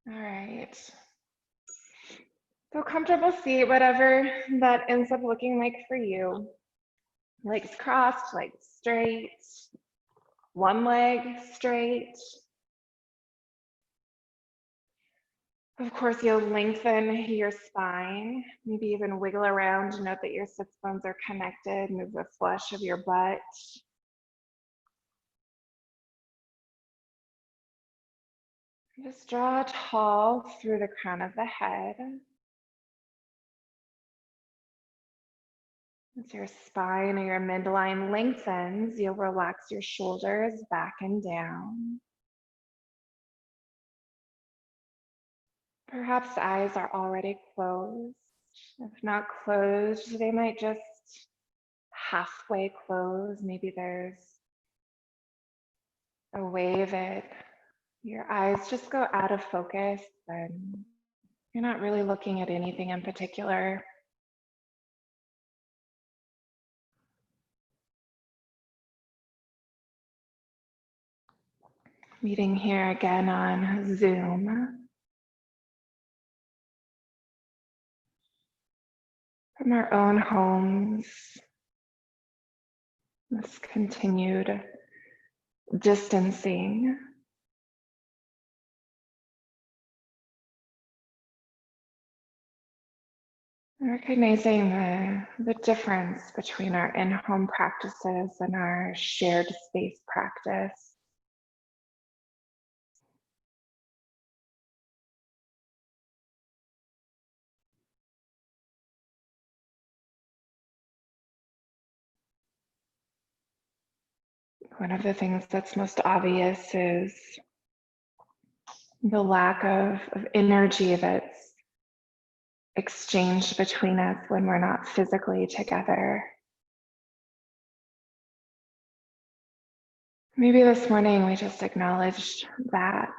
All right. So comfortable seat, whatever that ends up looking like for you. Legs crossed, legs straight, one leg straight. Of course, you'll lengthen your spine, maybe even wiggle around to note that your sits bones are connected, move the flush of your butt. Just draw tall through the crown of the head. As your spine or your midline lengthens, you'll relax your shoulders back and down. Perhaps the eyes are already closed. If not closed, they might just halfway close. Maybe there's a way that your eyes just go out of focus and you're not really looking at anything in particular. Meeting here again on Zoom from our own homes. This continued distancing. Recognizing the difference between our in-home practices and our shared space practice. One of the things that's most obvious is the lack of energy that's exchanged between us when we're not physically together. Maybe this morning we just acknowledged that.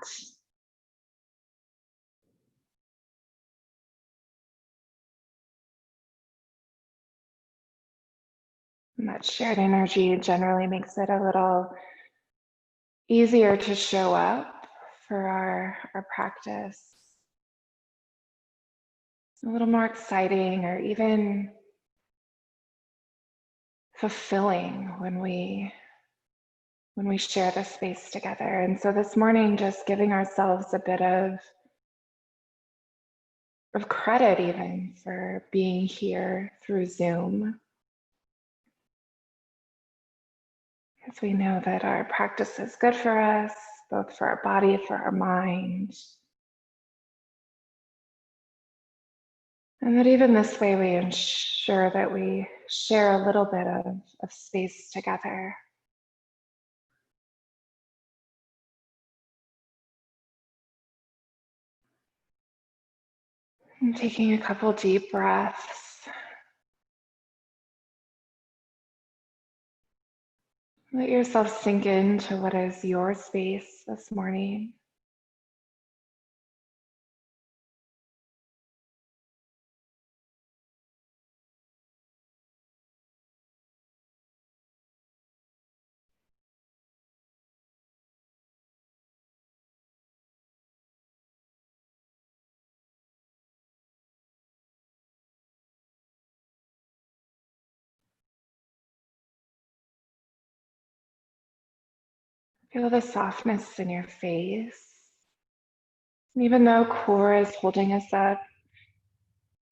And that shared energy generally makes it a little easier to show up for our practice. A little more exciting or even fulfilling when we share the space together. And so this morning, just giving ourselves a bit of credit even for being here through Zoom. Because we know that our practice is good for us, both for our body, for our mind. And that even this way we ensure that we share a little bit of space together. And taking a couple deep breaths. Let yourself sink into what is your space this morning. Feel the softness in your face. And even though core is holding us up,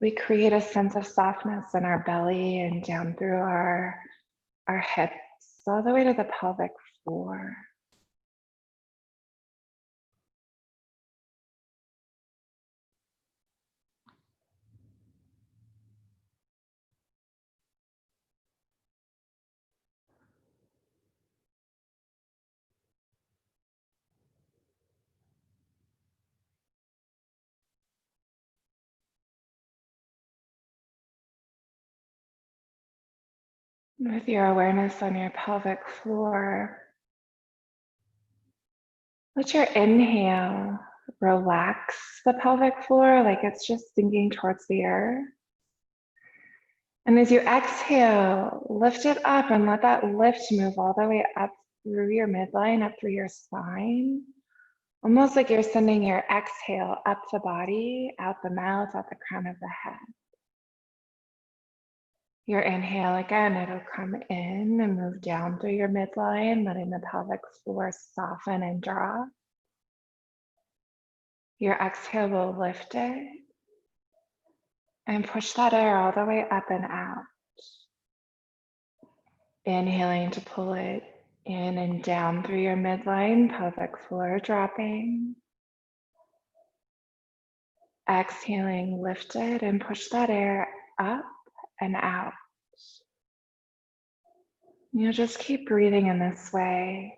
we create a sense of softness in our belly and down through our hips, all the way to the pelvic floor. With your awareness on your pelvic floor, let your inhale relax the pelvic floor like it's just sinking towards the earth. And as you exhale, lift it up and let that lift move all the way up through your midline, up through your spine, Almost like you're sending your exhale up the body, out the mouth, out the crown of the head. Your inhale, again, it'll come in and move down through your midline, letting the pelvic floor soften and drop. Your exhale will lift it and push that air all the way up and out. Inhaling to pull it in and down through your midline, pelvic floor dropping. Exhaling, lift it and push that air up and out. You'll just keep breathing in this way.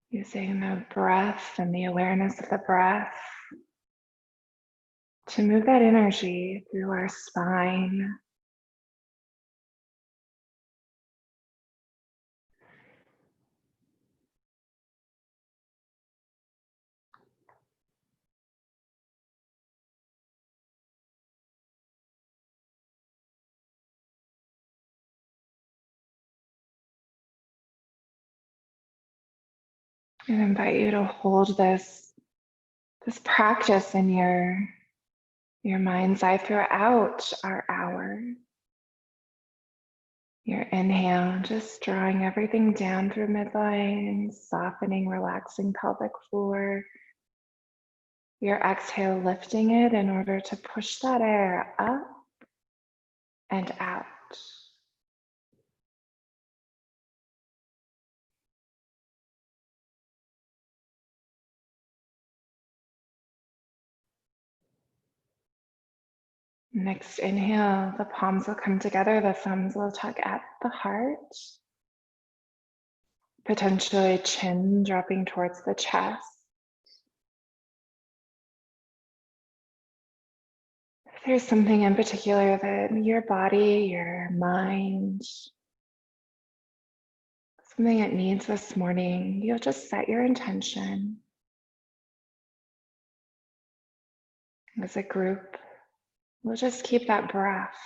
Using the breath and the awareness of the breath to move that energy through our spine. I invite you to hold this practice in your mind's eye throughout our hour. Your inhale, just drawing everything down through midline, softening, relaxing pelvic floor. Your exhale, lifting it in order to push that air up and out. Next inhale, the palms will come together, the thumbs will tug at the heart. Potentially chin dropping towards the chest. If there's something in particular that your body, your mind, something it needs this morning, you'll just set your intention. As a group, we'll just keep that breath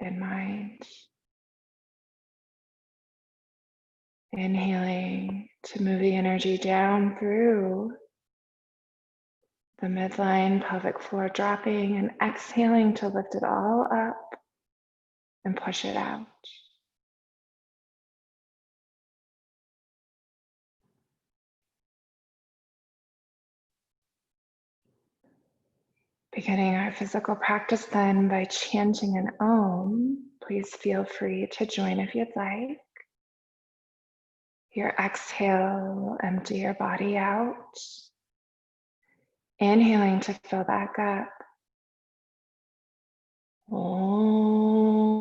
in mind. Inhaling to move the energy down through the midline, pelvic floor dropping, and exhaling to lift it all up and push it out. Beginning our physical practice then by chanting an Om. Please feel free to join if you'd like. Your exhale, empty your body out. Inhaling to fill back up. Om.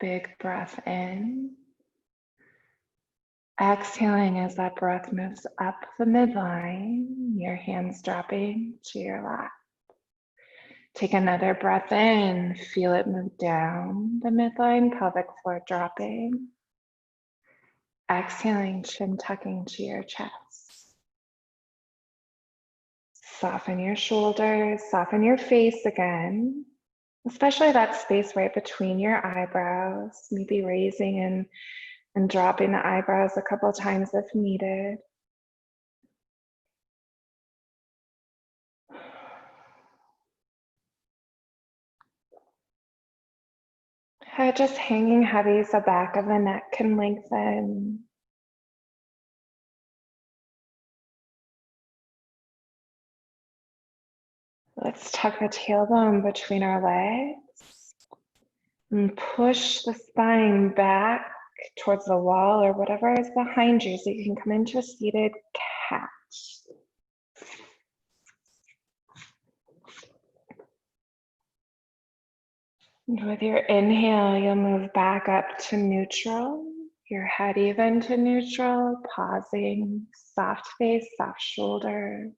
Big breath in. Exhaling as that breath moves up the midline, your hands dropping to your lap. Take another breath in, feel it move down the midline, pelvic floor dropping. Exhaling, chin tucking to your chest. Soften your shoulders, soften your face again, especially that space right between your eyebrows, maybe raising and dropping the eyebrows a couple times if needed. Head just hanging heavy so the back of the neck can lengthen. Let's tuck the tailbone between our legs and push the spine back towards the wall or whatever is behind you so you can come into a seated cat. And with your inhale, you'll move back up to neutral, your head even to neutral, pausing, soft face, soft shoulders.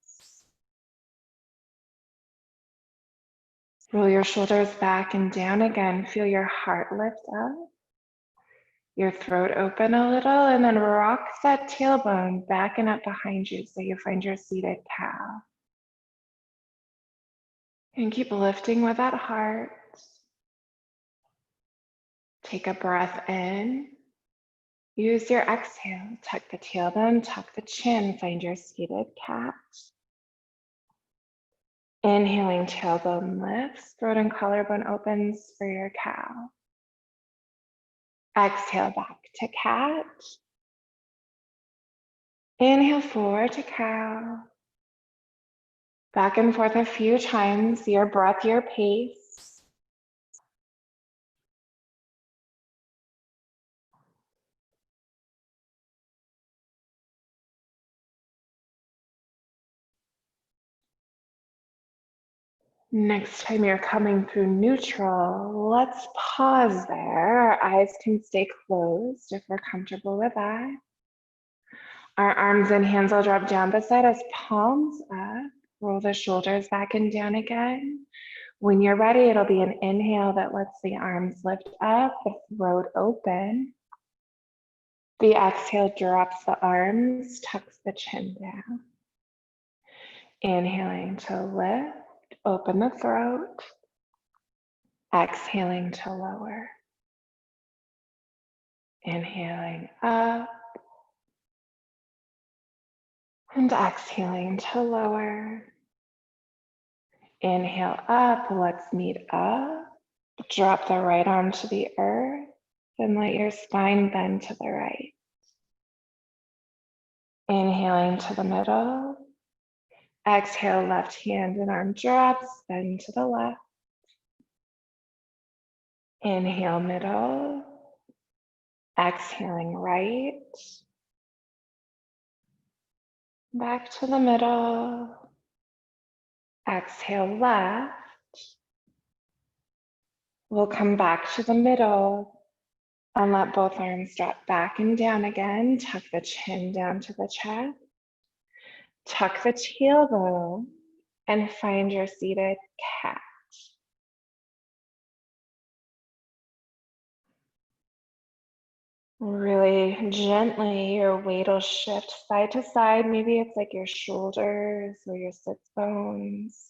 Roll your shoulders back and down again. Feel your heart lift up, your throat open a little, and then rock that tailbone back and up behind you so you find your seated cow. And keep lifting with that heart. Take a breath in. Use your exhale. Tuck the tailbone, tuck the chin, find your seated cat. Inhaling, tailbone lifts, throat and collarbone opens for your cow. Exhale, back to cat. Inhale, forward to cow. Back and forth a few times, your breath, your pace. Next time you're coming through neutral, let's pause there. Our eyes can stay closed if we're comfortable with that. Our arms and hands will drop down beside us, palms up. Roll the shoulders back and down again. When you're ready, it'll be an inhale that lets the arms lift up, the throat open. The exhale drops the arms, tucks the chin down. Inhaling to lift, open the throat. Exhaling to lower. Inhaling up. And exhaling to lower. Inhale up, let's meet up. Drop the right arm to the earth and let your spine bend to the right. Inhaling to the middle. Exhale, left hand and arm drops, bend to the left. Inhale, middle. Exhaling, right. Back to the middle. Exhale, left. We'll come back to the middle and let both arms drop back and down again. Tuck the chin down to the chest. Tuck the tailbone and find your seated cat. Really gently, your weight will shift side to side. Maybe it's like your shoulders or your sits bones.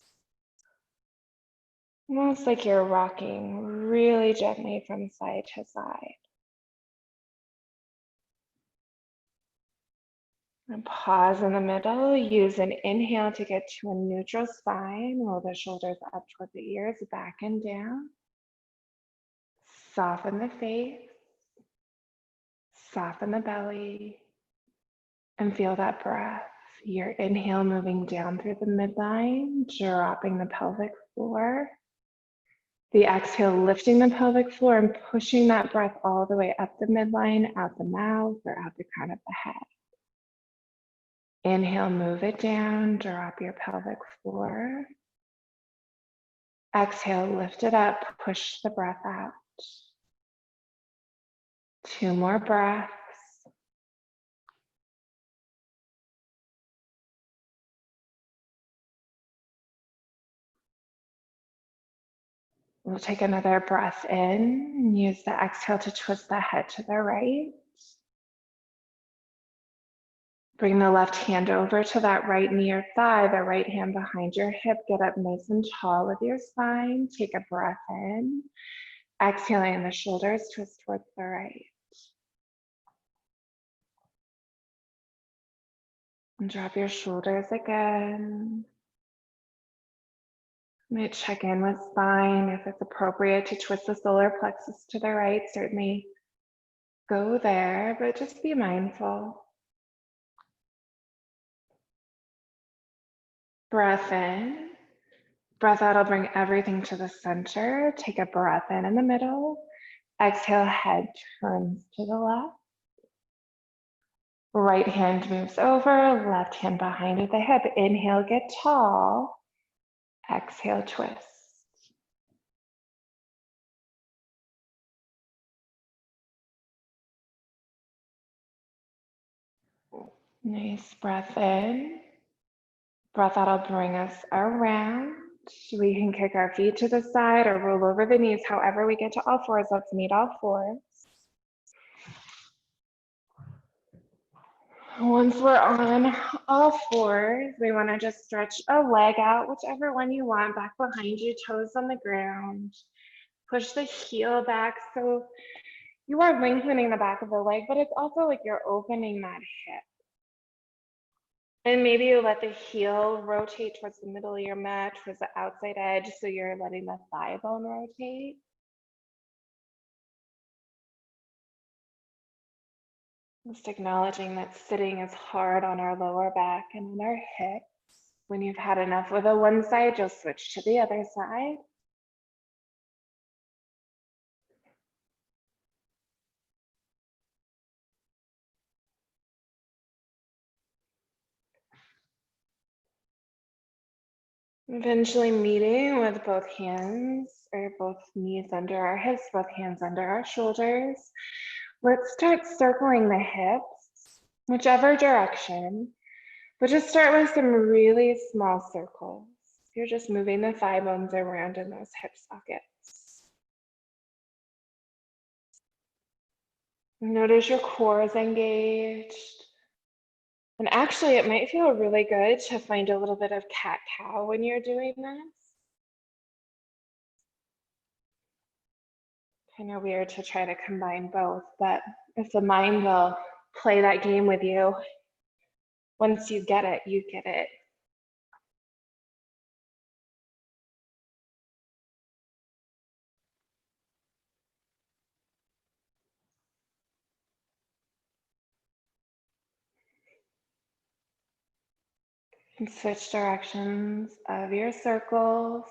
Almost like you're rocking really gently from side to side. And pause in the middle. Use an inhale to get to a neutral spine. Roll the shoulders up toward the ears, back and down. Soften the face. Soften the belly. And feel that breath. Your inhale moving down through the midline, dropping the pelvic floor. The exhale lifting the pelvic floor and pushing that breath all the way up the midline, out the mouth, or out the crown of the head. Inhale, move it down, drop your pelvic floor. Exhale, lift it up, push the breath out. 2 more breaths. We'll take another breath in and use the exhale to twist the head to the right. Bring the left hand over to that right knee or thigh, the right hand behind your hip. Get up nice and tall with your spine. Take a breath in. Exhaling, the shoulders twist towards the right. And drop your shoulders again. Might check in with spine. If it's appropriate to twist the solar plexus to the right, certainly go there, but just be mindful. Breath in. Breath out will bring everything to the center. Take a breath in the middle. Exhale, head turns to the left. Right hand moves over, left hand behind at the hip. Inhale, get tall. Exhale, twist. Nice breath in. Breath out will bring us around. We can kick our feet to the side or roll over the knees. However we get to all fours, let's meet all fours. Once we're on all fours, we want to just stretch a leg out, whichever one you want, back behind you, toes on the ground. Push the heel back. So you are lengthening the back of the leg, but it's also like you're opening that hip. And maybe you let the heel rotate towards the middle of your mat, towards the outside edge, so you're letting the thigh bone rotate. Just acknowledging that sitting is hard on our lower back and on our hips. When you've had enough with a one side, you'll switch to the other side. Eventually meeting with both hands or both knees under our hips, both hands under our shoulders. Let's start circling the hips, whichever direction, but just start with some really small circles. You're just moving the thigh bones around in those hip sockets. Notice your core is engaged. And actually, it might feel really good to find a little bit of cat-cow when you're doing this. Kind of weird to try to combine both, but if the mind will play that game with you, once you get it, you get it. And switch directions of your circles.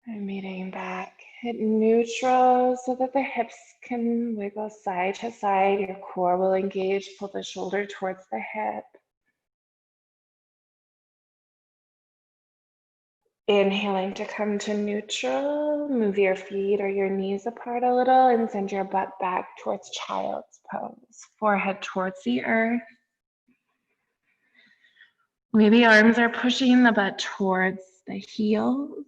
And meeting back at neutral so that the hips can wiggle side to side. Your core will engage, pull the shoulder towards the hip. Inhaling to come to neutral, move your feet or your knees apart a little and send your butt back towards child's pose, forehead towards the earth. Maybe arms are pushing the butt towards the heels.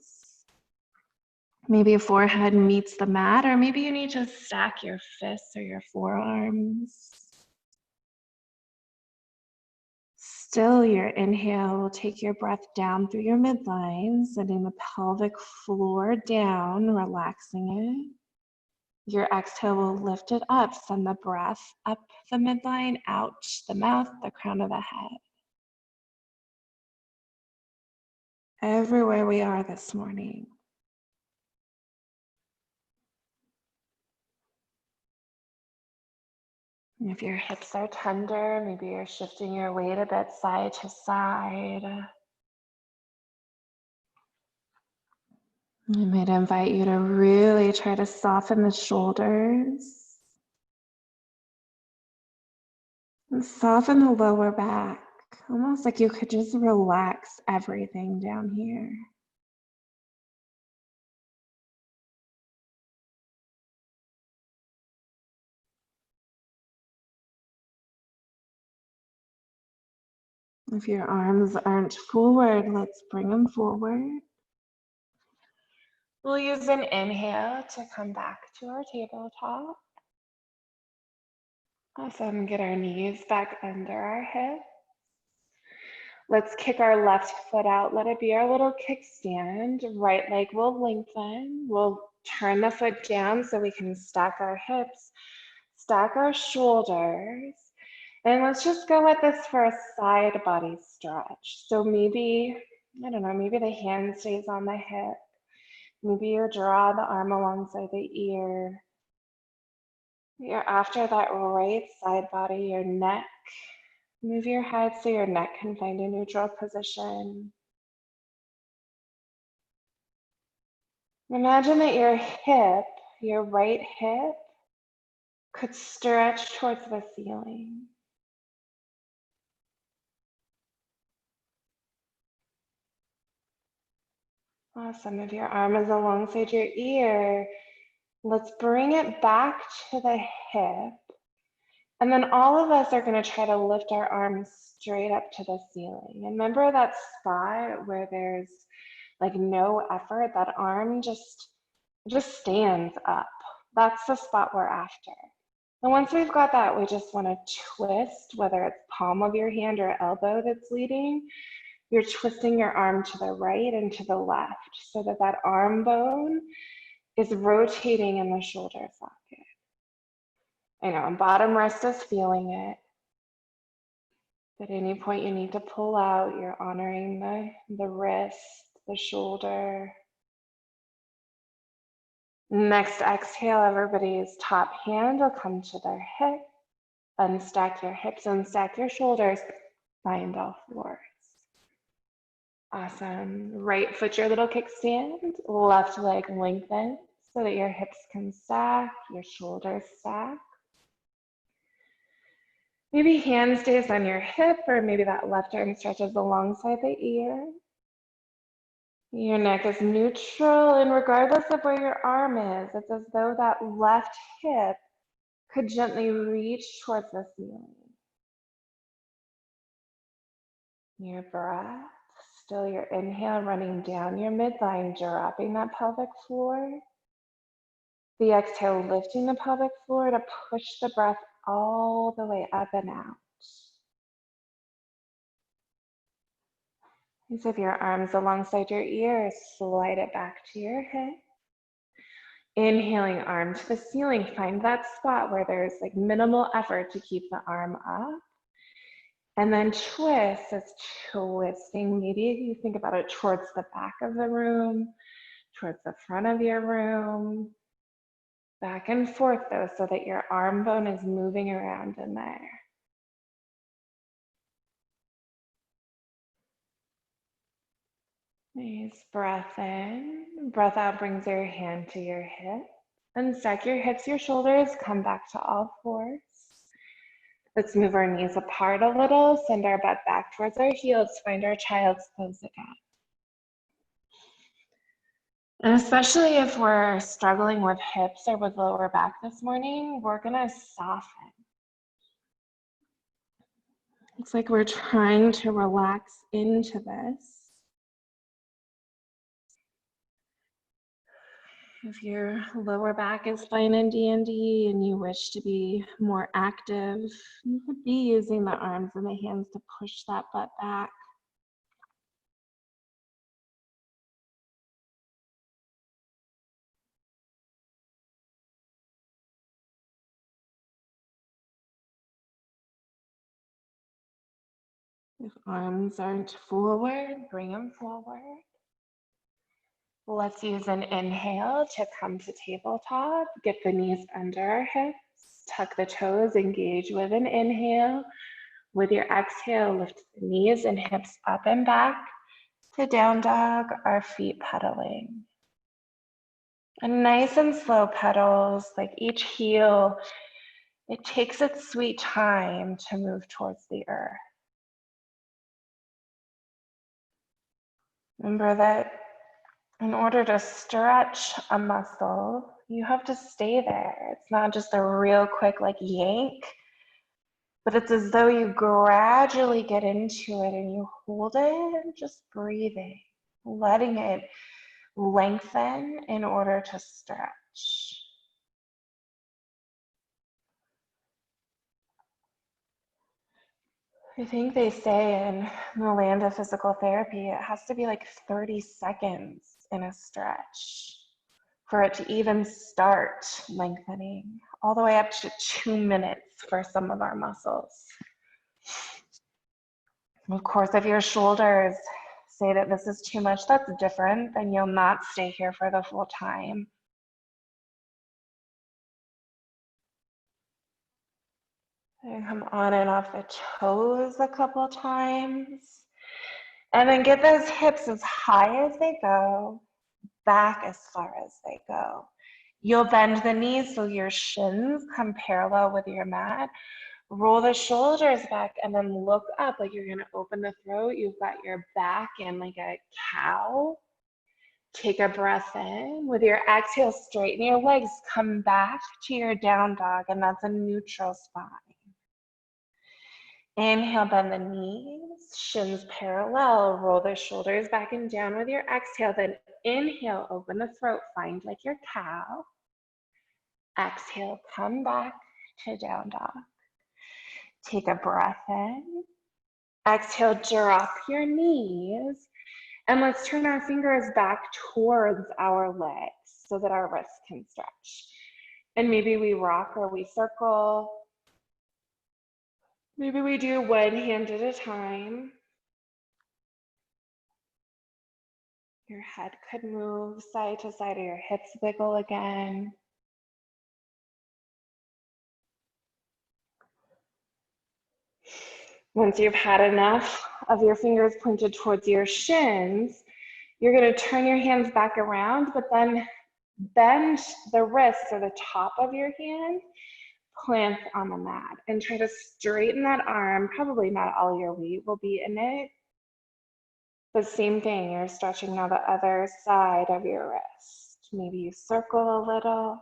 Maybe forehead meets the mat, or maybe you need to stack your fists or your forearms. Still your inhale will take your breath down through your midline, sending the pelvic floor down, relaxing it. Your exhale will lift it up, send the breath up the midline, out the mouth, the crown of the head. Everywhere we are this morning. And if your hips are tender, maybe you're shifting your weight a bit side to side. I might invite you to really try to soften the shoulders and soften the lower back, almost like you could just relax everything down here. If your arms aren't forward, let's bring them forward. We'll use an inhale to come back to our tabletop. Awesome, get our knees back under our hips. Let's kick our left foot out. Let it be our little kickstand. Right leg will lengthen. We'll turn the foot down so we can stack our hips, stack our shoulders. And let's just go with this for a side body stretch. So maybe, I don't know, maybe the hand stays on the hip. Maybe you draw the arm alongside the ear. You're after that right side body, your neck. Move your head so your neck can find a neutral position. Imagine that your hip, your right hip, could stretch towards the ceiling. Awesome. If your arm is alongside your ear, let's bring it back to the hip. And then all of us are going to try to lift our arms straight up to the ceiling. And remember that spot where there's like no effort, that arm just stands up. That's the spot we're after. And once we've got that, we just want to twist, whether it's palm of your hand or elbow that's leading. You're twisting your arm to the right and to the left so that that arm bone is rotating in the shoulder socket. I know, and bottom rest is feeling it. At any point you need to pull out, you're honoring the wrist, the shoulder. Next exhale, everybody's top hand will come to their hip. Unstack your hips, unstack your shoulders, find all fours. Awesome. Right foot, your little kickstand, left leg lengthen so that your hips can stack, your shoulders stack. Maybe hand stays on your hip, or maybe that left arm stretches alongside the ear. Your neck is neutral, and regardless of where your arm is, it's as though that left hip could gently reach towards the ceiling. Your breath, still your inhale running down your midline, dropping that pelvic floor. The exhale, lifting the pelvic floor to push the breath all the way up and out. As if your arms alongside your ears, slide it back to your hip. Inhaling, arm to the ceiling. Find that spot where there's like minimal effort to keep the arm up. And then twist, it's twisting. Maybe you think about it towards the back of the room, towards the front of your room. Back and forth though, so that your arm bone is moving around in there. Nice breath in. Breath out brings your hand to your hip. Unstack your hips, your shoulders, come back to all fours. Let's move our knees apart a little, send our butt back towards our heels, find our child's pose again. And especially if we're struggling with hips or with lower back this morning, we're gonna soften. It's like we're trying to relax into this. If your lower back is fine in D&D and you wish to be more active, you could be using the arms and the hands to push that butt back. If arms aren't forward, bring them forward. Let's use an inhale to come to tabletop. Get the knees under our hips. Tuck the toes, engage with an inhale. With your exhale, lift the knees and hips up and back to down dog, our feet pedaling. And nice and slow pedals, like each heel, it takes its sweet time to move towards the earth. Remember that in order to stretch a muscle, you have to stay there. It's not just a real quick like yank, but it's as though you gradually get into it and you hold it, just breathing, letting it lengthen in order to stretch. I think they say in the land of physical therapy, it has to be like 30 seconds in a stretch for it to even start lengthening, all the way up to 2 minutes for some of our muscles. Of course, if your shoulders say that this is too much, that's different, then you'll not stay here for the full time. And come on and off the toes a couple times. And then get those hips as high as they go, back as far as they go. You'll bend the knees so your shins come parallel with your mat. Roll the shoulders back and then look up like you're gonna open the throat. You've got your back in like a cow. Take a breath in. With your exhale, straighten your legs. Come back to your down dog, and that's a neutral spine. Inhale, bend the knees, shins parallel. Roll the shoulders back and down with your exhale. Then inhale, open the throat, find like your cow. Exhale, come back to down dog. Take a breath in. Exhale, drop your knees. And let's turn our fingers back towards our legs so that our wrists can stretch. And maybe we rock or we circle. Maybe we do one hand at a time. Your head could move side to side, or your hips wiggle again. Once you've had enough of your fingers pointed towards your shins, you're going to turn your hands back around, but then bend the wrists or the top of your hand, plant on the mat, and try to straighten that arm. Probably not all your weight will be in it, but same thing, you're stretching now the other side of your wrist. Maybe you circle a little.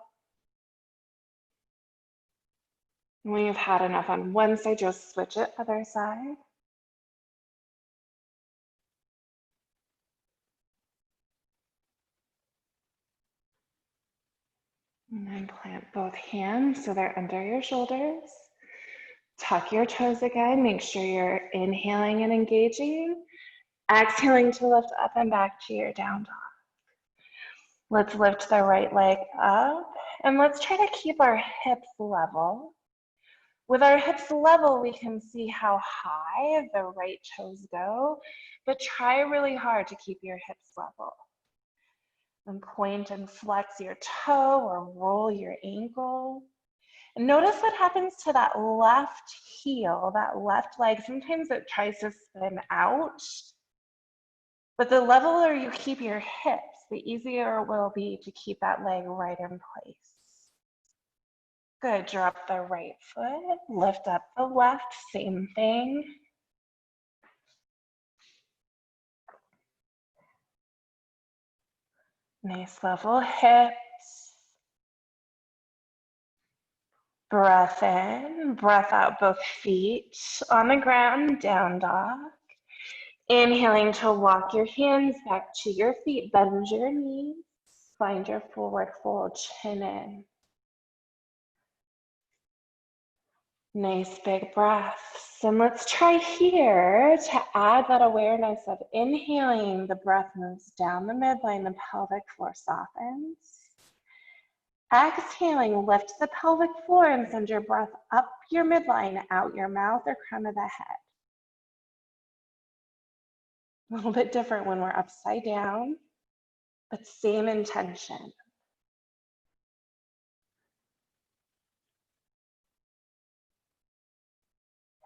When you've had enough on one side, just switch it other side. And then plant both hands so they're under your shoulders. Tuck your toes again. Make sure you're inhaling and engaging. Exhaling to lift up and back to your down dog. Let's lift the right leg up. And let's try to keep our hips level. With our hips level, we can see how high the right toes go, but try really hard to keep your hips level. And point and flex your toe or roll your ankle. And notice what happens to that left heel, that left leg. Sometimes it tries to spin out, but the leveler you keep your hips, the easier it will be to keep that leg right in place. Good, drop the right foot, lift up the left, same thing. Nice level hips. Breath in, breath out, both feet on the ground, down dog. Inhaling to walk your hands back to your feet, bend your knees, find your forward fold, chin in. Nice big breaths. And let's try here to add that awareness of inhaling, the breath moves down the midline, the pelvic floor softens. Exhaling, lift the pelvic floor and send your breath up your midline, out your mouth or crown of the head. A little bit different when we're upside down, but same intention.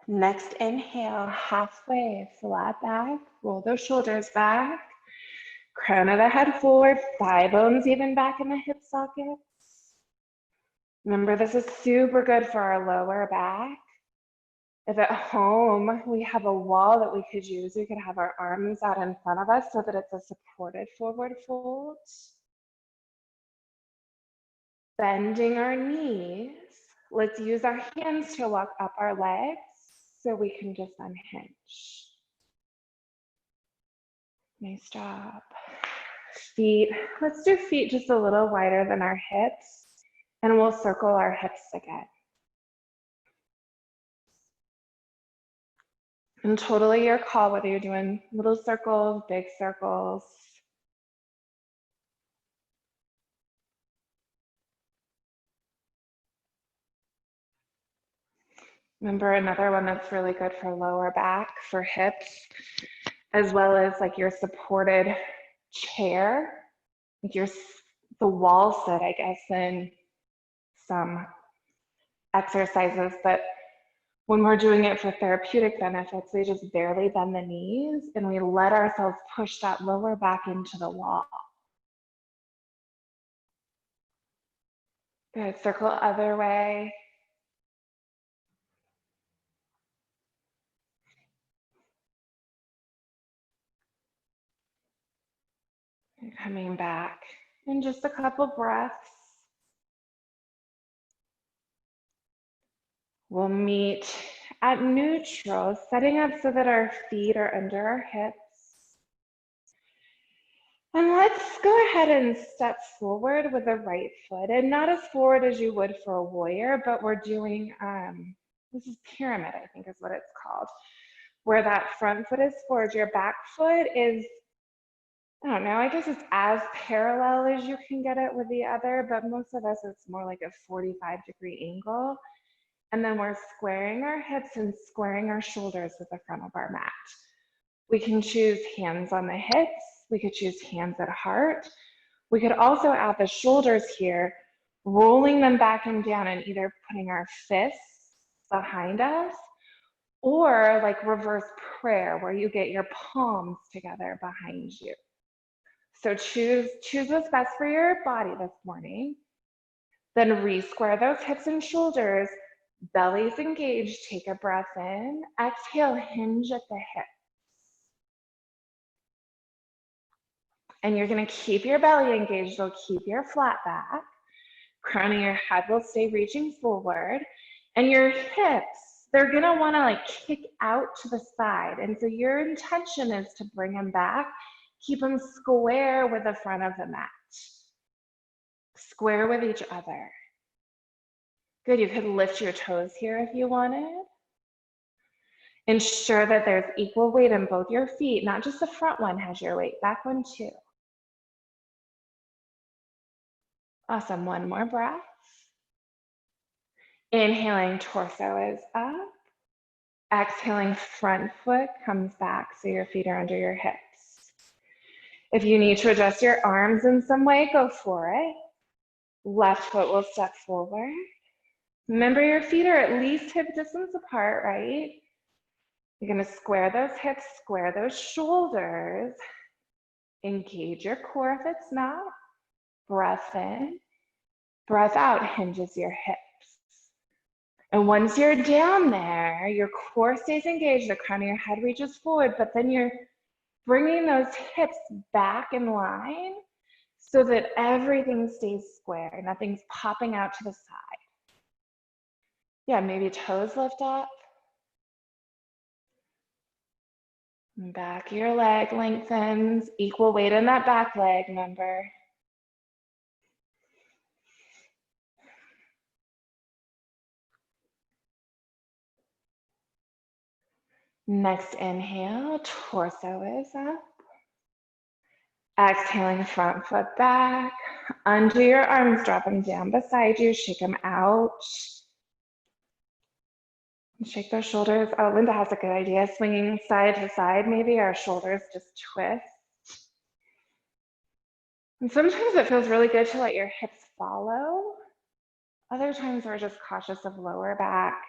Next inhale, halfway, flat back, roll those shoulders back, crown of the head forward, thigh bones even back in the hip sockets. Remember, this is super good for our lower back. If at home we have a wall that we could use, we could have our arms out in front of us so that it's a supported forward fold. Bending our knees. Let's use our hands to walk up our legs so we can just unhinge. Nice job. Feet, let's do feet just a little wider than our hips, and we'll circle our hips again. And totally your call, whether you're doing little circles, big circles. Remember, another one that's really good for lower back, for hips, as well as like your supported chair, like the wall sit, I guess, in some exercises. But when we're doing it for therapeutic benefits, we just barely bend the knees and we let ourselves push that lower back into the wall. Good, circle other way. Coming back in just a couple breaths. We'll meet at neutral, setting up so that our feet are under our hips. And let's go ahead and step forward with the right foot, and not as forward as you would for a warrior, but we're doing, this is pyramid, I think is what it's called, where that front foot is forward, your back foot is, I don't know, I guess it's as parallel as you can get it with the other, but most of us, it's more like a 45-degree angle. And then we're squaring our hips and squaring our shoulders with the front of our mat. We can choose hands on the hips. We could choose hands at heart. We could also add the shoulders here, rolling them back and down and either putting our fists behind us or like reverse prayer where you get your palms together behind you. So choose what's best for your body this morning. Then re-square those hips and shoulders. Belly's engaged. Take a breath in. Exhale, hinge at the hips. And you're going to keep your belly engaged. You'll keep your flat back. Crown of your head will stay reaching forward. And your hips, they're going to want to like kick out to the side. And so your intention is to bring them back. Keep them square with the front of the mat. Square with each other. Good, you could lift your toes here if you wanted. Ensure that there's equal weight in both your feet, not just the front one has your weight, back one too. Awesome, one more breath. Inhaling, torso is up. Exhaling, front foot comes back so your feet are under your hips. If you need to adjust your arms in some way, go for it. Left foot will step forward. Remember your feet are at least hip distance apart, right? You're going to square those hips, square those shoulders. Engage your core if it's not. Breath in, breath out, hinges your hips. And once you're down there, your core stays engaged, the crown of your head reaches forward, but then you're bringing those hips back in line so that everything stays square. Nothing's popping out to the side. Yeah, maybe toes lift up. Back of your leg lengthens, equal weight in that back leg, remember. Next inhale, torso is up. Exhaling, front foot back. Undo your arms, drop them down beside you, shake them out. Shake those shoulders. Oh, Linda has a good idea. Swinging side to side, maybe our shoulders just twist. And sometimes it feels really good to let your hips follow. Other times we're just cautious of lower back.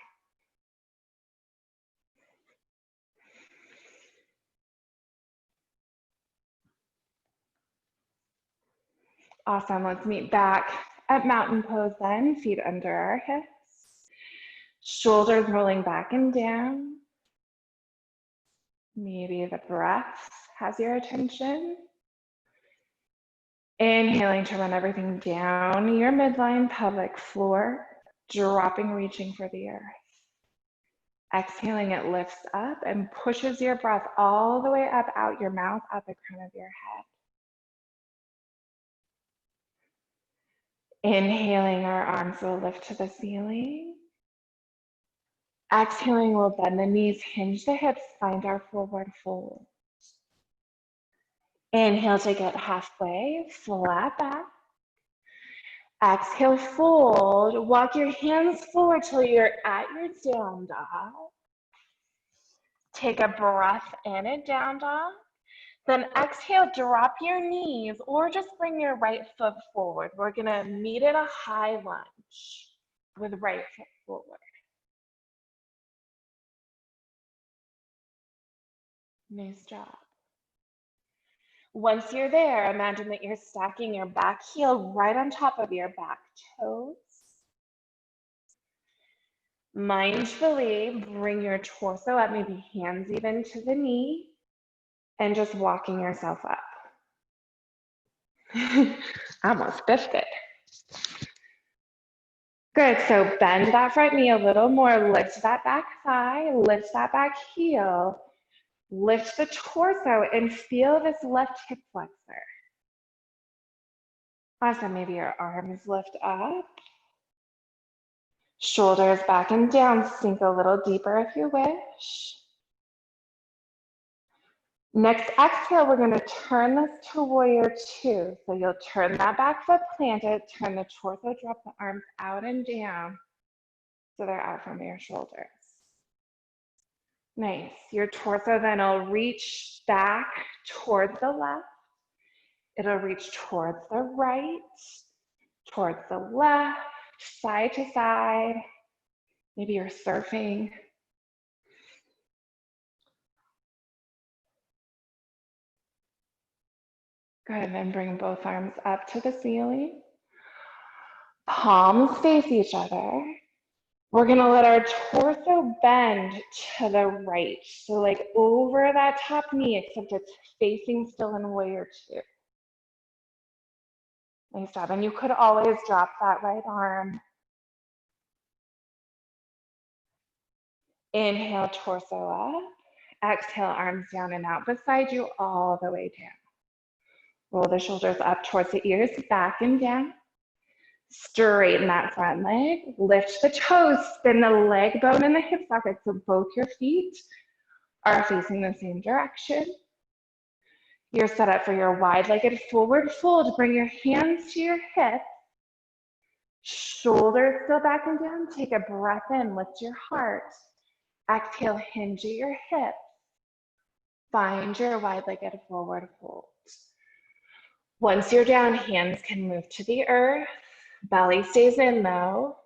Awesome, let's meet back at mountain pose then, feet under our hips. Shoulders rolling back and down. Maybe the breath has your attention. Inhaling to run everything down your midline pelvic floor, dropping, reaching for the earth. Exhaling, it lifts up and pushes your breath all the way up out your mouth, out the crown of your head. Inhaling, our arms will lift to the ceiling. Exhaling, we'll bend the knees, hinge the hips, find our forward fold. Inhale to get halfway, flat back. Exhale, fold. Walk your hands forward till you're at your down dog. Take a breath in and down dog. Then exhale, drop your knees or just bring your right foot forward. We're gonna meet at a high lunge with right foot forward. Nice job. Once you're there, imagine that you're stacking your back heel right on top of your back toes. Mindfully bring your torso up, maybe hands even to the knee, and just walking yourself up. I almost biffed it. Good, so bend that front knee a little more, lift that back thigh, lift that back heel, lift the torso and feel this left hip flexor. Awesome, maybe your arms lift up. Shoulders back and down, sink a little deeper if you wish. Next exhale, we're gonna turn this to warrior two. So you'll turn that back foot planted, turn the torso, drop the arms out and down so they're out from your shoulders. Nice, your torso then will reach back towards the left. It'll reach towards the right, towards the left, side to side. Maybe you're surfing. Good, and then bring both arms up to the ceiling. Palms face each other. We're gonna let our torso bend to the right. So like over that top knee, except it's facing still in warrior two. Nice job, and you could always drop that right arm. Inhale, torso up. Exhale, arms down and out beside you all the way down. Roll the shoulders up towards the ears, back and down. Straighten that front leg, lift the toes, spin the leg bone in the hip socket so both your feet are facing the same direction. You're set up for your wide-legged forward fold. Bring your hands to your hips. Shoulders still back and down. Take a breath in, lift your heart. Exhale, hinge at your hips. Find your wide-legged forward fold. Once you're down, hands can move to the earth. Belly stays in though.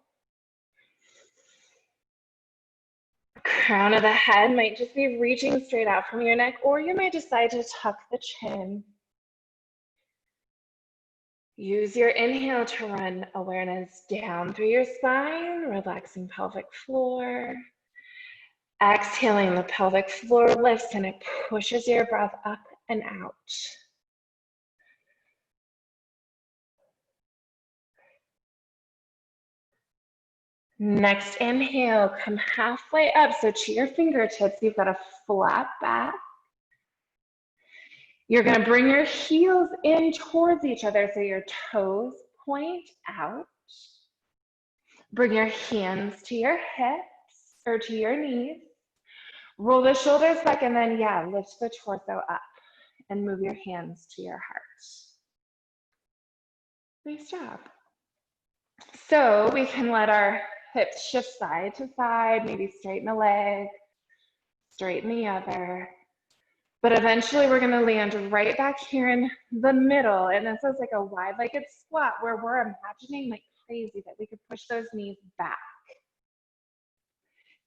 Crown of the head might just be reaching straight out from your neck, or you may decide to tuck the chin. Use your inhale to run awareness down through your spine, relaxing pelvic floor. Exhaling, the pelvic floor lifts and it pushes your breath up and out. Next inhale, come halfway up. So to your fingertips, you've got a flat back. You're gonna bring your heels in towards each other so your toes point out. Bring your hands to your hips or to your knees. Roll the shoulders back and then, lift the torso up and move your hands to your heart. Nice job. So we can let our hips shift side to side, maybe straighten a leg, straighten the other. But eventually we're gonna land right back here in the middle. And this is like a wide-legged squat where we're imagining like crazy that we could push those knees back.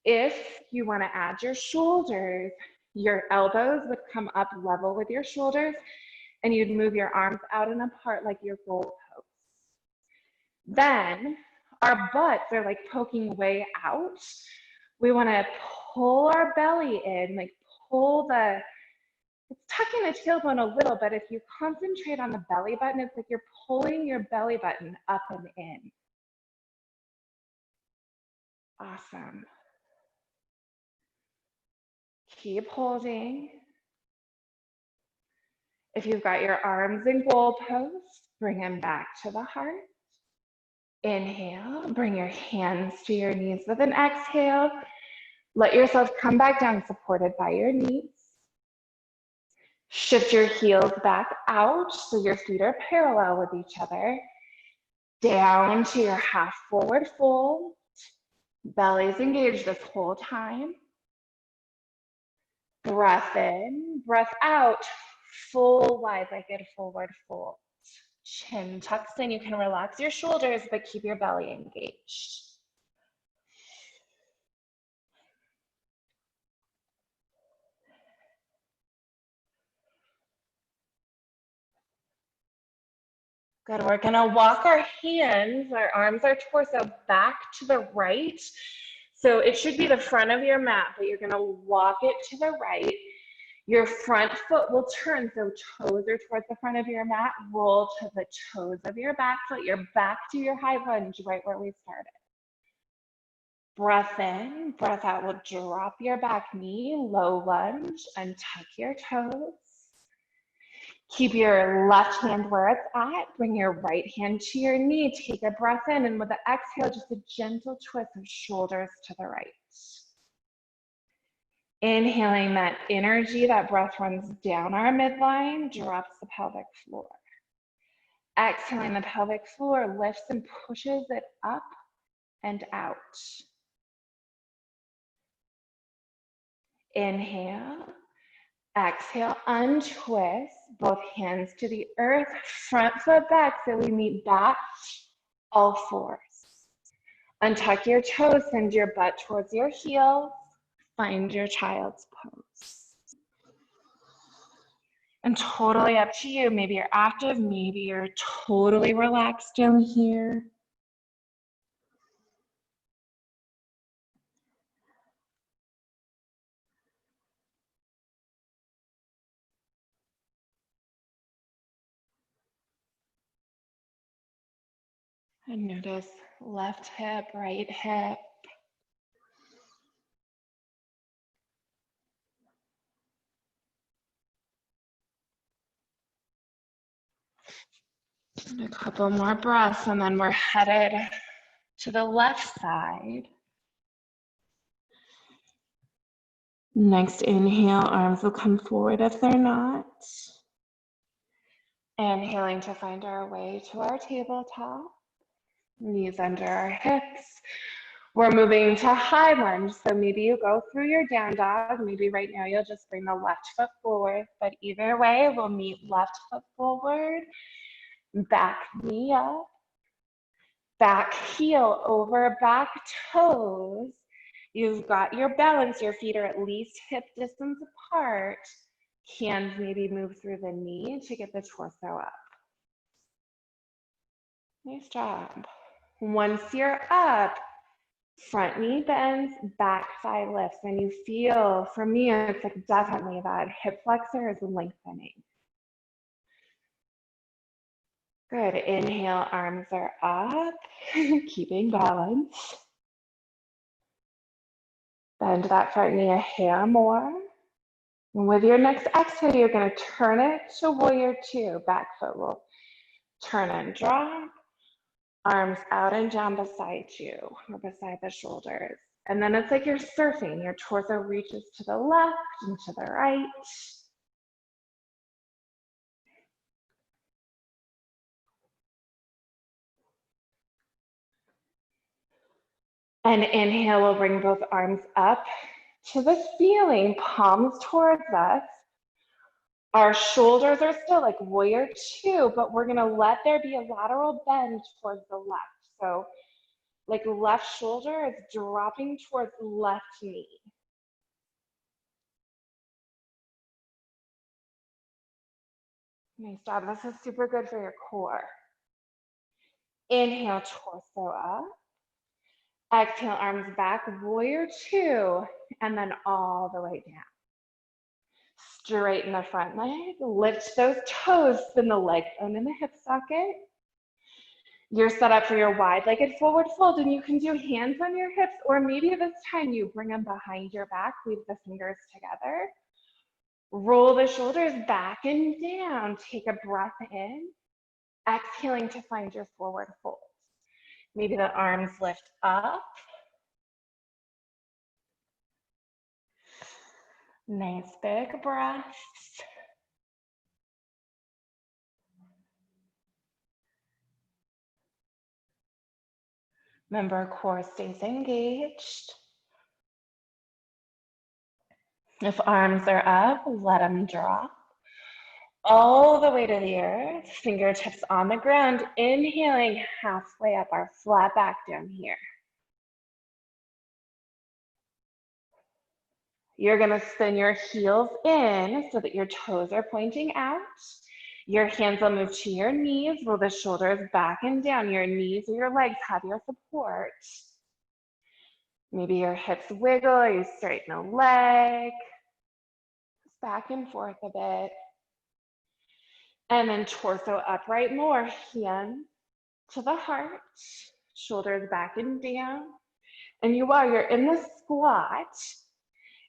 If you wanna add your shoulders, your elbows would come up level with your shoulders and you'd move your arms out and apart like your goalposts. Then our butts are like poking way out. We wanna pull our belly in, like pull it's tucking the tailbone a little, but if you concentrate on the belly button, it's like you're pulling your belly button up and in. Awesome. Keep holding. If you've got your arms in goalposts, bring them back to the heart. Inhale, bring your hands to your knees with an exhale. Let yourself come back down, supported by your knees. Shift your heels back out so your feet are parallel with each other. Down to your half forward fold. Belly's engaged this whole time. Breath in, breath out, full wide-legged forward fold. Chin tucks in, you can relax your shoulders, but keep your belly engaged. Good, we're gonna walk our hands, our arms, our torso back to the right. So it should be the front of your mat, but you're gonna walk it to the right. Your front foot will turn, so toes are towards the front of your mat. Roll to the toes of your back foot. You're back to your high lunge right where we started. Breath in, breath out. We'll drop your back knee, low lunge, and tuck your toes. Keep your left hand where it's at. Bring your right hand to your knee. Take a breath in, and with the exhale, just a gentle twist of shoulders to the right. Inhaling that energy, that breath runs down our midline, drops the pelvic floor. Exhaling, the pelvic floor lifts and pushes it up and out. Inhale, exhale, untwist, both hands to the earth, front foot back, so we meet back, all fours. Untuck your toes, send your butt towards your heels, find your child's pose. And totally up to you. Maybe you're active, maybe you're totally relaxed down here. And notice left hip, right hip. And a couple more breaths, and then we're headed to the left side. Next inhale, arms will come forward if they're not. Inhaling to find our way to our tabletop. Knees under our hips. We're moving to high lunge, so maybe you go through your down dog. Maybe right now you'll just bring the left foot forward, but either way, we'll meet left foot forward, back knee up, back heel over back toes. You've got your balance. Your feet are at least hip distance apart. Hands maybe move through the knee to get the torso up. Nice job. Once you're up, front knee bends, back thigh lifts, and you feel, for me, it's like definitely that hip flexor is lengthening. Good. Inhale, arms are up, keeping balance. Bend that front knee a hair more. And with your next exhale, you're going to turn it to warrior two. Back foot will turn and drop. Arms out and down beside you or beside the shoulders. And then it's like you're surfing. Your torso reaches to the left and to the right. And inhale, we'll bring both arms up to the ceiling, palms towards us. Our shoulders are still like warrior two, but we're gonna let there be a lateral bend towards the left. So like left shoulder is dropping towards left knee. Nice job. This is super good for your core. Inhale, torso up. Exhale, arms back, warrior two, and then all the way down. Straighten the front leg, lift those toes, spin the leg bone in the hip socket. You're set up for your wide-legged forward fold, and you can do hands on your hips, or maybe this time you bring them behind your back, weave the fingers together. Roll the shoulders back and down. Take a breath in, exhaling to find your forward fold. Maybe the arms lift up. Nice big breaths. Remember, core stays engaged. If arms are up, let them drop. All the way to the earth, fingertips on the ground, inhaling halfway up our flat back down here. You're gonna spin your heels in so that your toes are pointing out. Your hands will move to your knees, roll the shoulders back and down. Your knees or your legs have your support. Maybe your hips wiggle or you straighten a leg. back and forth a bit. And then torso upright more, hands to the heart, shoulders back and down. And you're in the squat.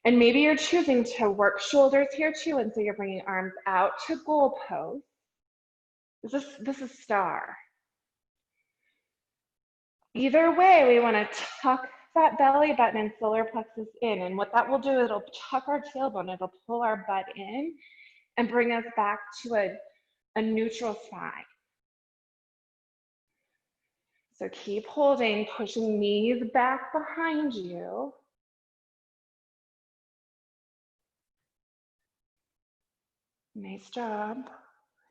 And maybe you're choosing to work shoulders here too. And so you're bringing arms out to goal pose. This is star. Either way, we want to tuck that belly button and solar plexus in. And what that will do, it'll tuck our tailbone, it'll pull our butt in and bring us back to a neutral spine. So keep holding, pushing knees back behind you. Nice job.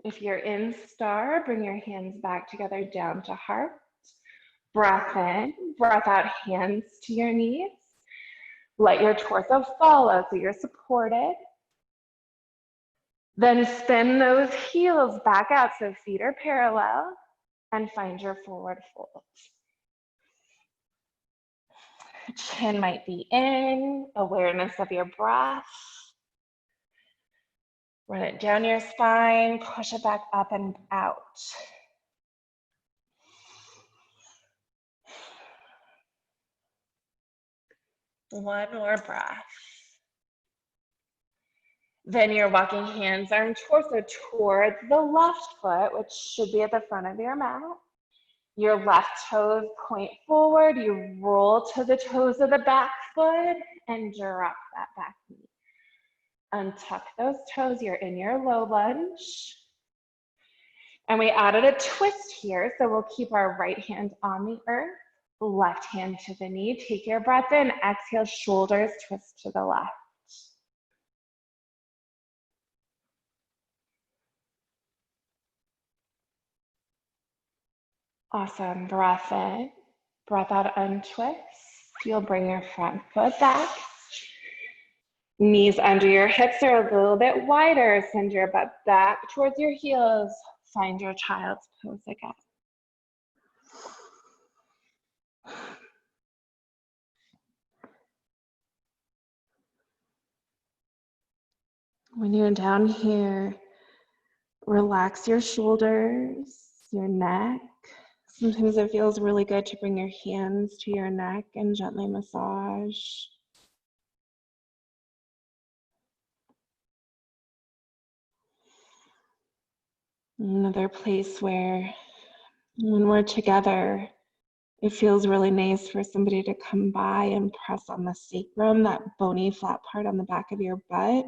If you're in star, bring your hands back together down to heart. Breath in, breath out, hands to your knees. Let your torso follow so you're supported. Then spin those heels back out so feet are parallel and find your forward fold. Chin might be in, awareness of your breath. Run it down your spine, push it back up and out. One more breath. Then you're walking hands, arm, torso towards the left foot, which should be at the front of your mat. Your left toes point forward. You roll to the toes of the back foot and drop that back knee. Untuck those toes. You're in your low lunge. And we added a twist here, so we'll keep our right hand on the earth, left hand to the knee. Take your breath in, exhale, shoulders twist to the left. Awesome, breath in, breath out, untwist. You'll bring your front foot back. Knees under your hips are a little bit wider. Send your butt back towards your heels. Find your child's pose again. When you're down here, relax your shoulders, your neck. Sometimes it feels really good to bring your hands to your neck and gently massage. Another place where when we're together, it feels really nice for somebody to come by and press on the sacrum, that bony flat part on the back of your butt,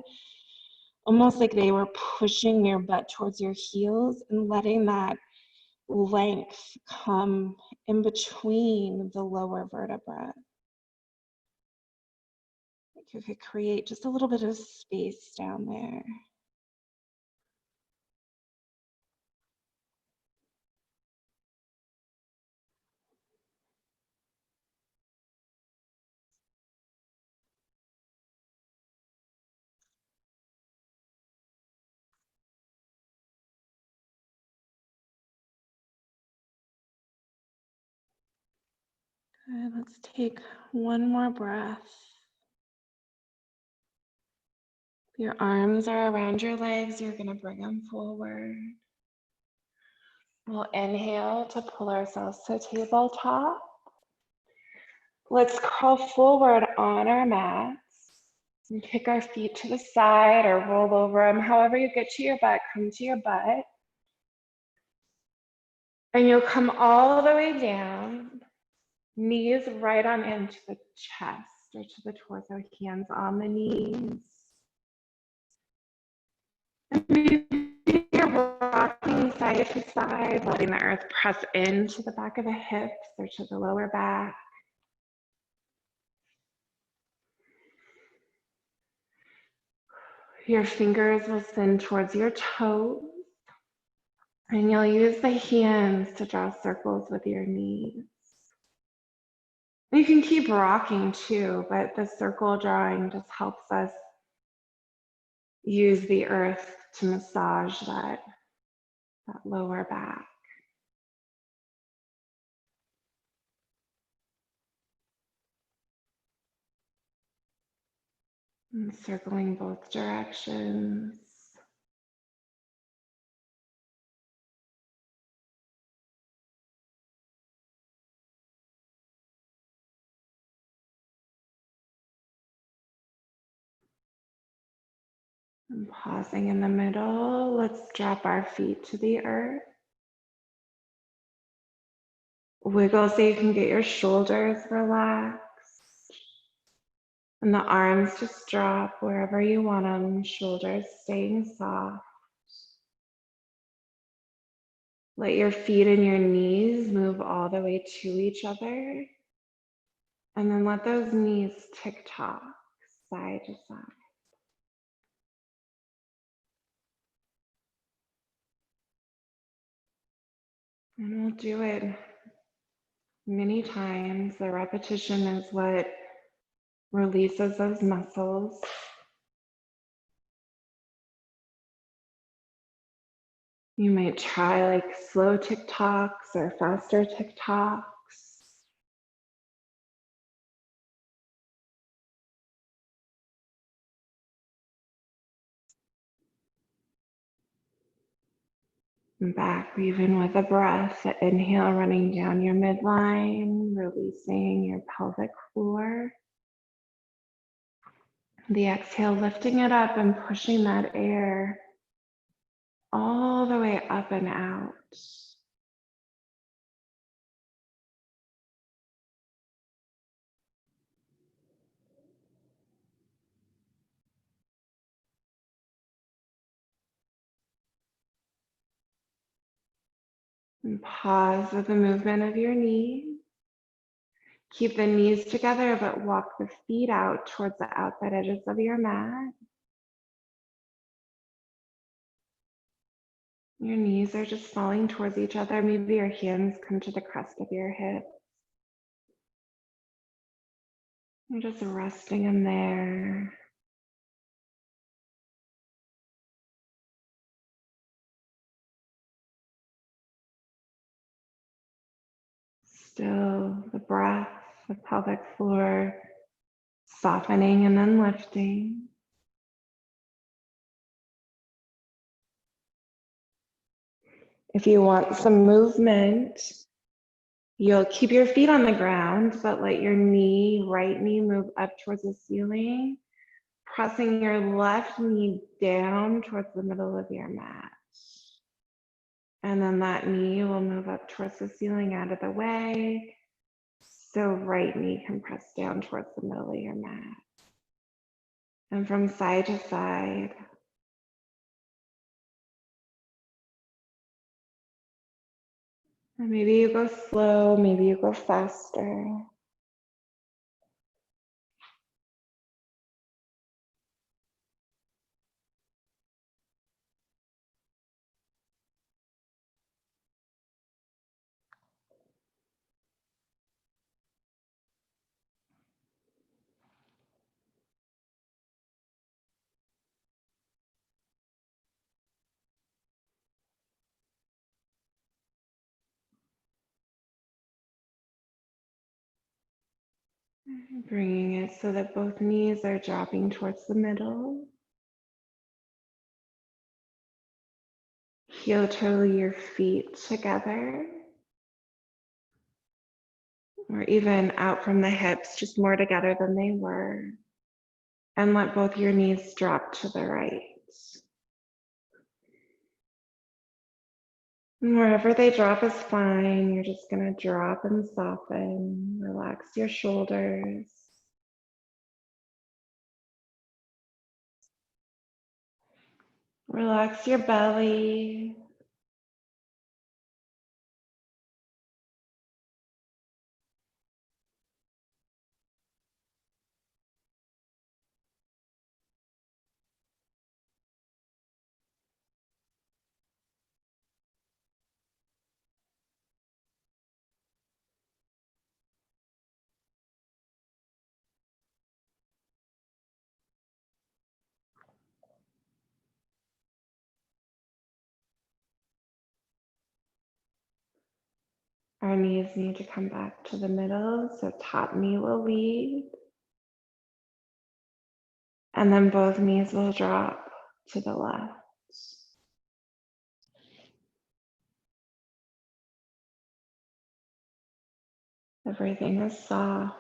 almost like they were pushing your butt towards your heels and letting that length come in between the lower vertebra. You could create just a little bit of space down there. Good, let's take one more breath. Your arms are around your legs, you're gonna bring them forward. We'll inhale to pull ourselves to tabletop. Let's crawl forward on our mats and kick our feet to the side or roll over them. However you get to your butt, come to your butt. And you'll come all the way down, knees right on into the chest or to the torso, hands on the knees. And maybe you're rocking side to side, letting the earth press into the back of the hips or to the lower back. Your fingers will send towards your toes, and you'll use the hands to draw circles with your knees. You can keep rocking too, but the circle drawing just helps us use the earth to massage that lower back. And circling both directions. And pausing in the middle, let's drop our feet to the earth. Wiggle so you can get your shoulders relaxed. And the arms just drop wherever you want them, shoulders staying soft. Let your feet and your knees move all the way to each other. And then let those knees tick-tock side to side. And we'll do it many times. The repetition is what releases those muscles. You might try like slow tick-tocks or faster tick-tocks. And back, even with a breath, inhale running down your midline, releasing your pelvic floor. The exhale, lifting it up and pushing that air all the way up and out. And pause with the movement of your knees. Keep the knees together, but walk the feet out towards the outside edges of your mat. Your knees are just falling towards each other. Maybe your hands come to the crest of your hip. You're just resting in there. Still the breath, the pelvic floor softening and then lifting. If you want some movement, you'll keep your feet on the ground, but let your right knee move up towards the ceiling, pressing your left knee down towards the middle of your mat. And then that knee will move up towards the ceiling out of the way. So right knee can press down towards the middle of your mat. And from side to side. And maybe you go slow, maybe you go faster. Bringing it so that both knees are dropping towards the middle. Heel toe your feet together. Or even out from the hips, just more together than they were. And let both your knees drop to the right. And wherever they drop is fine. You're just going to drop and soften. Relax your shoulders. Relax your belly. Our knees need to come back to the middle, so top knee will lead. And then both knees will drop to the left. Everything is soft.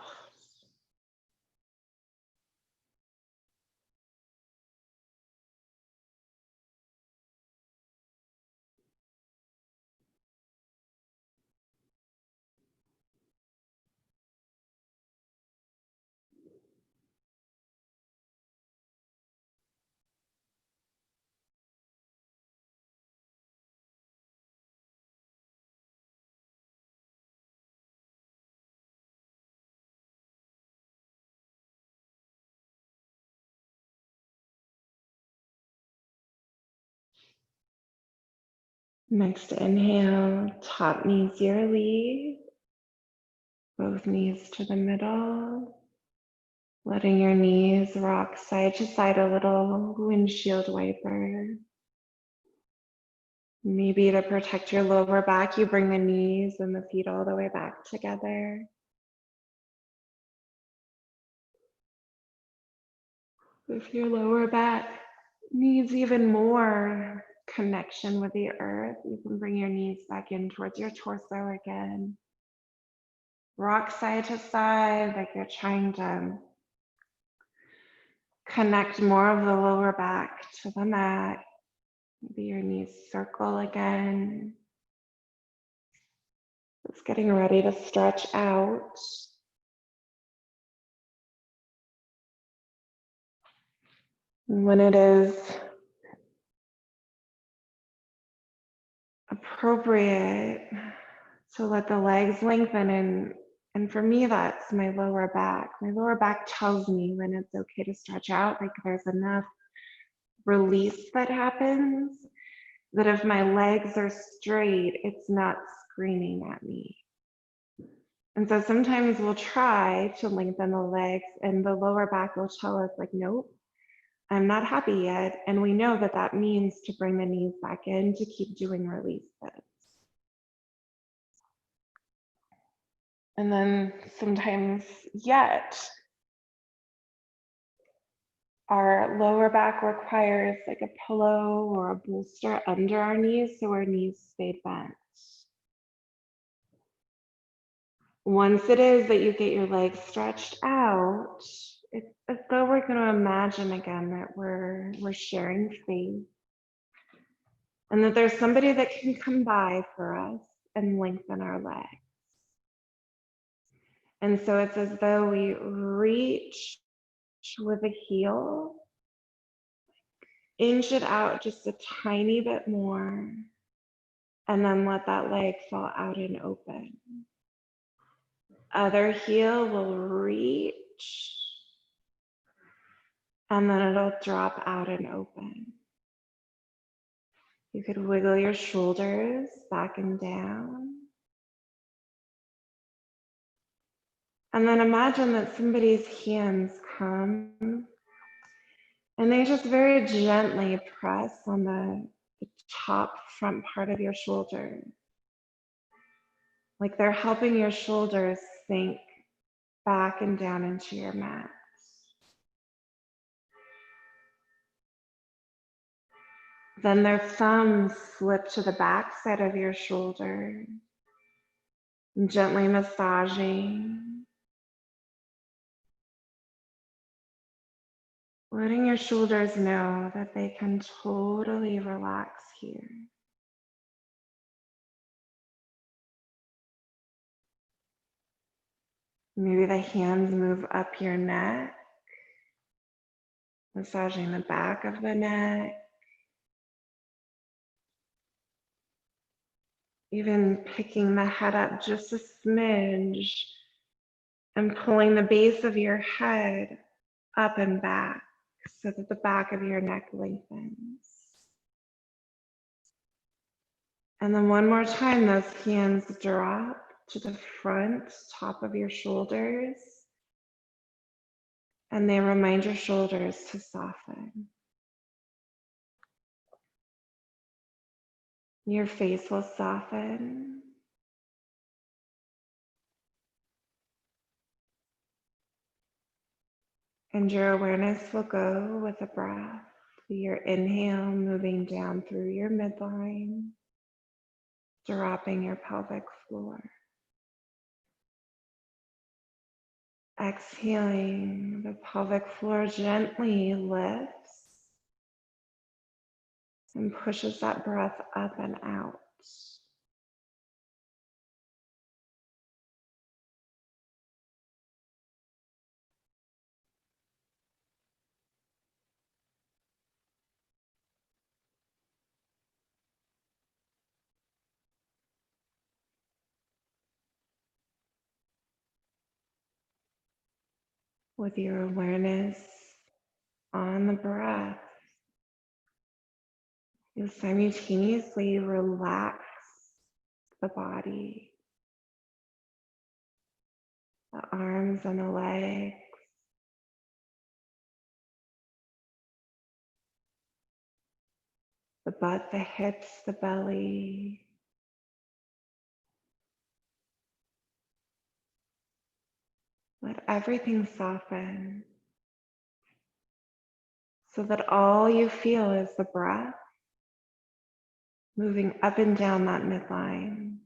Next inhale, top knee zero, both knees to the middle, letting your knees rock side to side, a little windshield wiper. Maybe to protect your lower back, you bring the knees and the feet all the way back together. If your lower back needs even more connection with the earth, you can bring your knees back in towards your torso again. Rock side to side, like you're trying to connect more of the lower back to the mat. Maybe your knees circle again. Just getting ready to stretch out. When it is appropriate to let the legs lengthen, and for me that's my lower back. My lower back tells me when it's okay to stretch out, like there's enough release that happens that if my legs are straight, it's not screaming at me. And so sometimes we'll try to lengthen the legs and the lower back will tell us like, nope, I'm not happy yet. And we know that that means to bring the knees back in to keep doing releases. And then sometimes yet, our lower back requires like a pillow or a bolster under our knees so our knees stay bent. Once it is that you get your legs stretched out, it's as though we're going to imagine again that we're sharing space and that there's somebody that can come by for us and lengthen our legs. And so it's as though we reach with a heel, inch it out just a tiny bit more, and then let that leg fall out and open. Other heel will reach, and then it'll drop out and open. You could wiggle your shoulders back and down. And then imagine that somebody's hands come and they just very gently press on the top front part of your shoulder. Like they're helping your shoulders sink back and down into your mat. Then their thumbs slip to the back side of your shoulder, gently massaging, letting your shoulders know that they can totally relax here. Maybe the hands move up your neck, massaging the back of the neck. Even picking the head up just a smidge and pulling the base of your head up and back so that the back of your neck lengthens. And then one more time, those hands drop to the front, top of your shoulders, and they remind your shoulders to soften. Your face will soften. And your awareness will go with the breath. Your inhale moving down through your midline, dropping your pelvic floor. Exhaling, the pelvic floor gently lifts and pushes that breath up and out. With your awareness on the breath, you'll simultaneously relax the body, the arms and the legs, the butt, the hips, the belly. Let everything soften so that all you feel is the breath moving up and down that midline.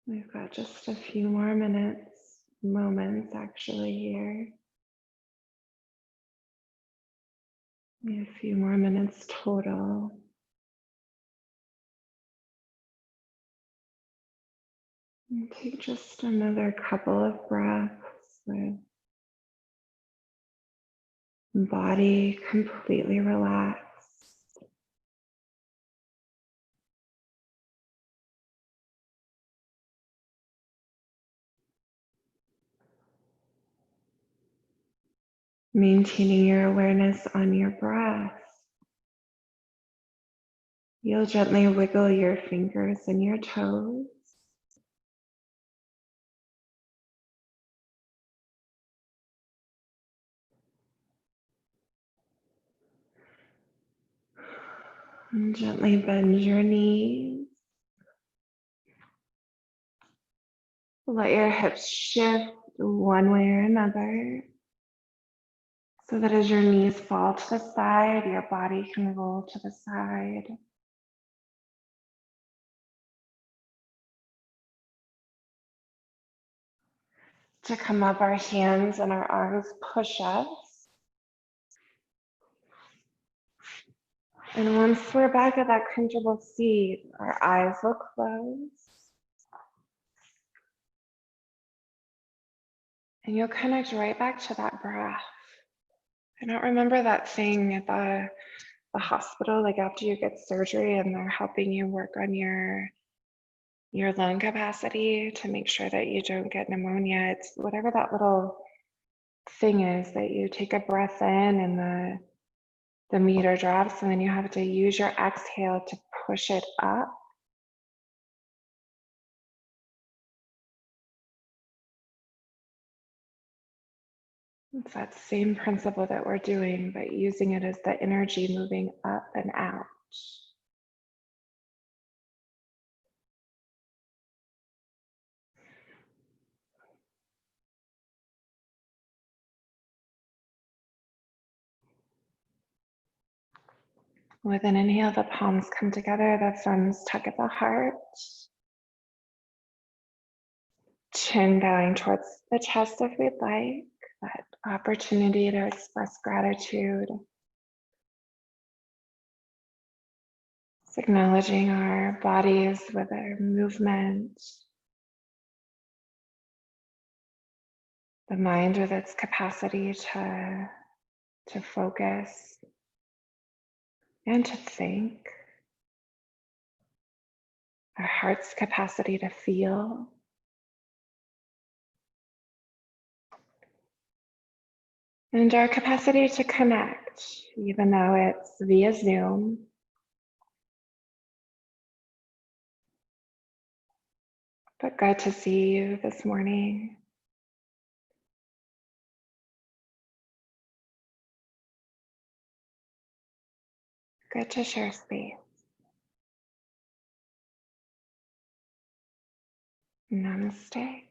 We've got just a few more moments actually here. We have a few more minutes total. And take just another couple of breaths with body completely relaxed. Maintaining your awareness on your breath. You'll gently wiggle your fingers and your toes. And gently bend your knees. Let your hips shift one way or another so that as your knees fall to the side, your body can roll to the side. To come up, our hands and our arms push us. And once we're back at that comfortable seat, our eyes will close. And you'll connect right back to that breath. I don't remember that thing at the hospital, like after you get surgery and they're helping you work on your lung capacity to make sure that you don't get pneumonia. It's whatever that little thing is that you take a breath in and the meter drops, and then you have to use your exhale to push it up. It's that same principle that we're doing, but using it as the energy moving up and out. With an inhale, the palms come together, the thumbs tug at the heart, chin bowing towards the chest if we'd like, that opportunity to express gratitude. It's acknowledging our bodies with our movement, the mind with its capacity to focus and to think, our heart's capacity to feel, and our capacity to connect, even though it's via Zoom. But good to see you this morning. Good to share space. Namaste.